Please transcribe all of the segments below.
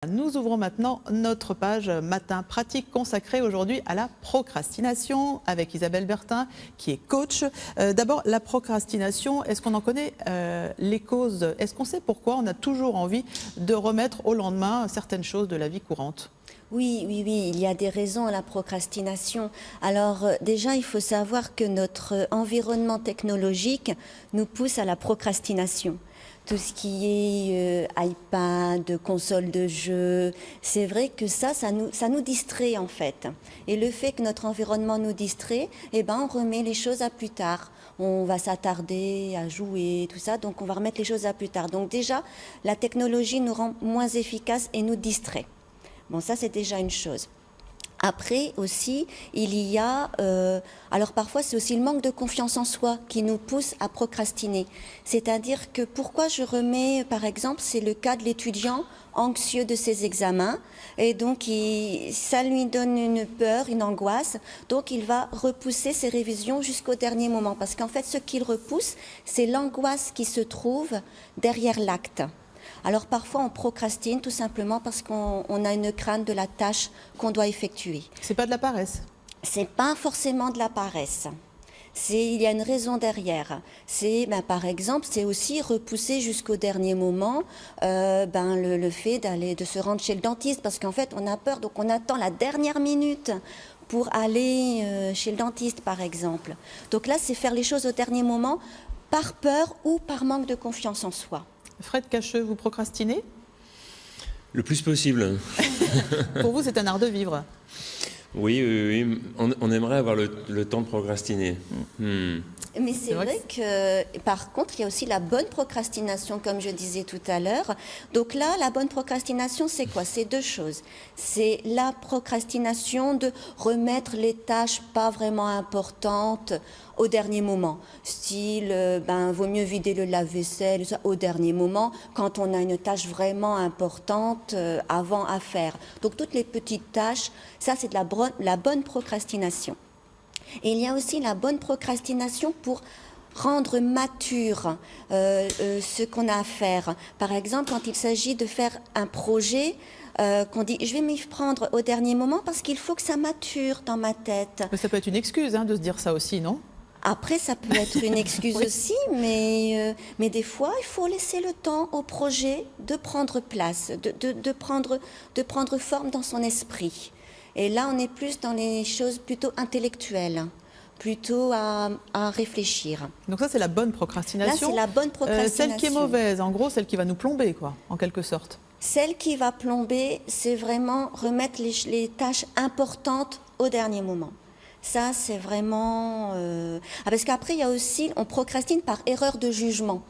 Nous ouvrons maintenant notre page Matin pratique consacrée aujourd'hui à la procrastination avec Isabelle Bertin qui est coach. D'abord, la procrastination, est-ce qu'on en connaît les causes? Est-ce qu'on sait pourquoi on a toujours envie de remettre au lendemain certaines choses de la vie courante? Oui, il y a des raisons à la procrastination. Alors déjà, il faut savoir que notre environnement technologique nous pousse à la procrastination. Tout ce qui est iPad, console de jeu, c'est vrai que ça nous distrait en fait. Et le fait que notre environnement nous distrait, eh ben, on remet les choses à plus tard. On va s'attarder à jouer, tout ça, donc on va remettre les choses à plus tard. Donc déjà, la technologie nous rend moins efficaces et nous distrait. Bon, ça c'est déjà une chose. Après aussi, il y a, alors parfois c'est aussi le manque de confiance en soi qui nous pousse à procrastiner. C'est-à-dire que pourquoi je remets, par exemple, c'est le cas de l'étudiant anxieux de ses examens, et donc ça lui donne une peur, une angoisse, donc il va repousser ses révisions jusqu'au dernier moment, parce qu'en fait ce qu'il repousse, c'est l'angoisse qui se trouve derrière l'acte. Alors parfois on procrastine tout simplement parce qu'on a une crainte de la tâche qu'on doit effectuer. C'est pas de la paresse? C'est pas forcément de la paresse. Il y a une raison derrière. Par exemple, c'est aussi repousser jusqu'au dernier moment le fait de se rendre chez le dentiste, parce qu'en fait on a peur, donc on attend la dernière minute pour aller chez le dentiste par exemple. Donc là c'est faire les choses au dernier moment par peur ou par manque de confiance en soi. Fred Cacheux, vous procrastinez? Le plus possible. Pour vous, c'est un art de vivre? Oui. On aimerait avoir le temps de procrastiner. Mais c'est vrai que, par contre, il y a aussi la bonne procrastination, comme je disais tout à l'heure. Donc là, la bonne procrastination, c'est quoi? C'est deux choses. C'est la procrastination de remettre les tâches pas vraiment importantes au dernier moment. Style, vaut mieux vider le lave-vaisselle au dernier moment, quand on a une tâche vraiment importante avant à faire. Donc toutes les petites tâches, ça c'est de la bonne procrastination. Et il y a aussi la bonne procrastination pour rendre mature ce qu'on a à faire. Par exemple, quand il s'agit de faire un projet, qu'on dit je vais m'y prendre au dernier moment parce qu'il faut que ça mature dans ma tête. Mais ça peut être une excuse de se dire ça aussi, non? Après, ça peut être une excuse oui. aussi, mais des fois, il faut laisser le temps au projet de prendre place, de prendre forme dans son esprit. Et là, on est plus dans les choses plutôt intellectuelles, plutôt à réfléchir. Donc ça, c'est la bonne procrastination. Là, c'est la bonne procrastination. Celle qui est mauvaise, en gros, celle qui va nous plomber, quoi, en quelque sorte. Celle qui va plomber, c'est vraiment remettre les tâches importantes au dernier moment. Ça, c'est vraiment... Parce qu'après, il y a aussi, on procrastine par erreur de jugement.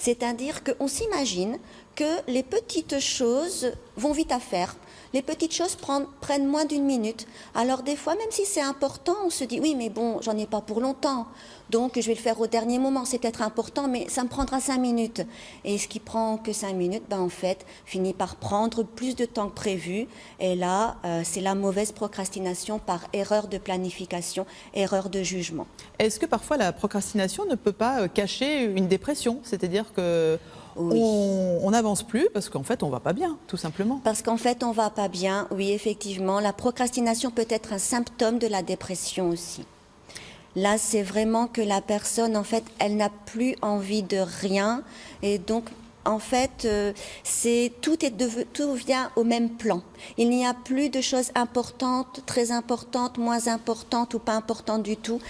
C'est-à-dire qu'on s'imagine que les petites choses vont vite à faire. Les petites choses prennent moins d'une minute. Alors des fois, même si c'est important, on se dit « oui, mais bon, j'en ai pas pour longtemps, donc je vais le faire au dernier moment, c'est peut-être important, mais ça me prendra 5 minutes. » Et ce qui prend que 5 minutes, en fait, finit par prendre plus de temps que prévu. Et là, c'est la mauvaise procrastination par erreur de planification, erreur de jugement. Est-ce que parfois la procrastination ne peut pas cacher une dépression? C'est-à-dire que... Oui. On n'avance plus parce qu'en fait on va pas bien, tout simplement. Parce qu'en fait on va pas bien, oui effectivement. La procrastination peut être un symptôme de la dépression aussi. Là c'est vraiment que la personne en fait elle n'a plus envie de rien et donc en fait tout vient au même plan. Il n'y a plus de choses importantes, très importantes, moins importantes ou pas importantes du tout.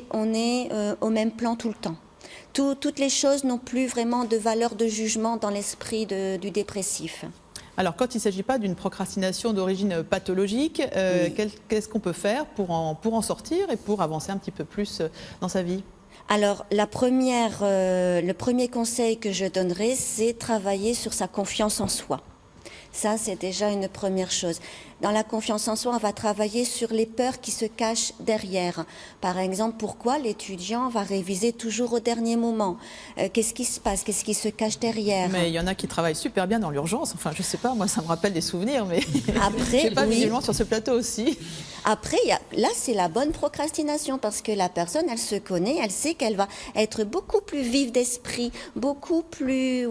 On est au même plan tout le temps. Toutes les choses n'ont plus vraiment de valeur de jugement dans l'esprit du dépressif. Alors, quand il ne s'agit pas d'une procrastination d'origine pathologique, oui. Qu'est-ce qu'on peut faire pour en sortir et pour avancer un petit peu plus dans sa vie? Alors, le premier conseil que je donnerais, c'est travailler sur sa confiance en soi. Ça, c'est déjà une première chose. Dans la confiance en soi, on va travailler sur les peurs qui se cachent derrière. Par exemple, pourquoi l'étudiant va réviser toujours au dernier moment? Qu'est-ce qui se passe? Qu'est-ce qui se cache derrière? Mais il y en a qui travaillent super bien dans l'urgence. Enfin, je sais pas, moi, ça me rappelle des souvenirs, mais après, je sais pas, visiblement sur ce plateau aussi. Après, là, c'est la bonne procrastination parce que la personne, elle se connaît, elle sait qu'elle va être beaucoup plus vive d'esprit, beaucoup plus,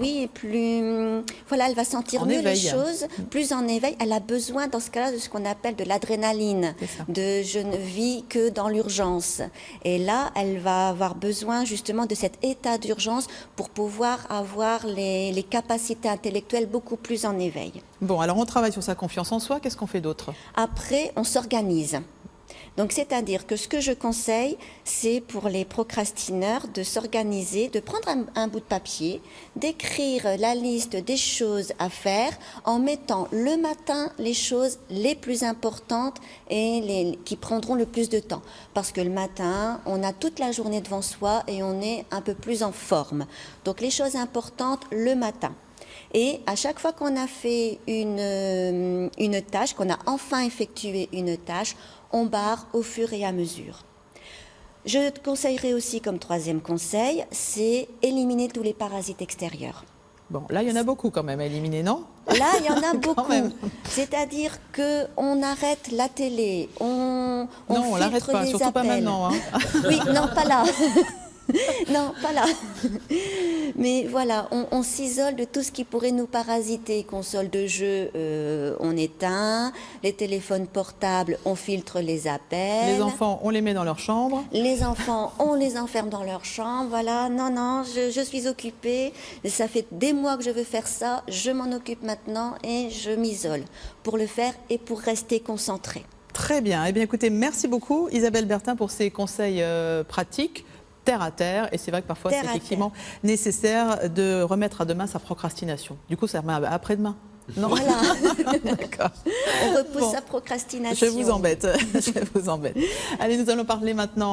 voilà, elle va sentir mieux les choses, plus en éveil. Elle a besoin, dans ce cas-là, de ce qu'on appelle de l'adrénaline, de je ne vis que dans l'urgence. Et là, elle va avoir besoin justement de cet état d'urgence pour pouvoir avoir les capacités intellectuelles beaucoup plus en éveil. Bon, alors on travaille sur sa confiance en soi, qu'est-ce qu'on fait d'autre? Après, on s'organise. Donc, c'est-à-dire que ce que je conseille, c'est pour les procrastineurs de s'organiser, de prendre un bout de papier, d'écrire la liste des choses à faire en mettant le matin les choses les plus importantes et qui prendront le plus de temps. Parce que le matin, on a toute la journée devant soi et on est un peu plus en forme. Donc, les choses importantes le matin. Et à chaque fois qu'on a fait une tâche, qu'on a enfin effectué une tâche, on barre au fur et à mesure. Je te conseillerais aussi comme troisième conseil, c'est éliminer tous les parasites extérieurs. Bon, là, il y en a beaucoup quand même à éliminer, non? Là, il y en a beaucoup. C'est-à-dire qu'on arrête la télé, on non, on l'arrête pas, surtout appels. Pas maintenant. Hein. Oui, non, pas là. Non, pas là. Mais voilà, on s'isole de tout ce qui pourrait nous parasiter. Console de jeu, on éteint. Les téléphones portables, on filtre les appels. Les enfants, on les met dans leur chambre. Les enfants, on les enferme dans leur chambre. Voilà, non, je suis occupée. Ça fait des mois que je veux faire ça. Je m'en occupe maintenant et je m'isole pour le faire et pour rester concentrée. Très bien. Eh bien, écoutez, merci beaucoup Isabelle Bertin pour ces conseils pratiques. Terre à terre, et c'est vrai que parfois c'est effectivement nécessaire de remettre à demain sa procrastination. Du coup, ça remet après-demain. Non. Voilà. D'accord. On repousse sa procrastination. Je vous embête. Allez, nous allons parler maintenant.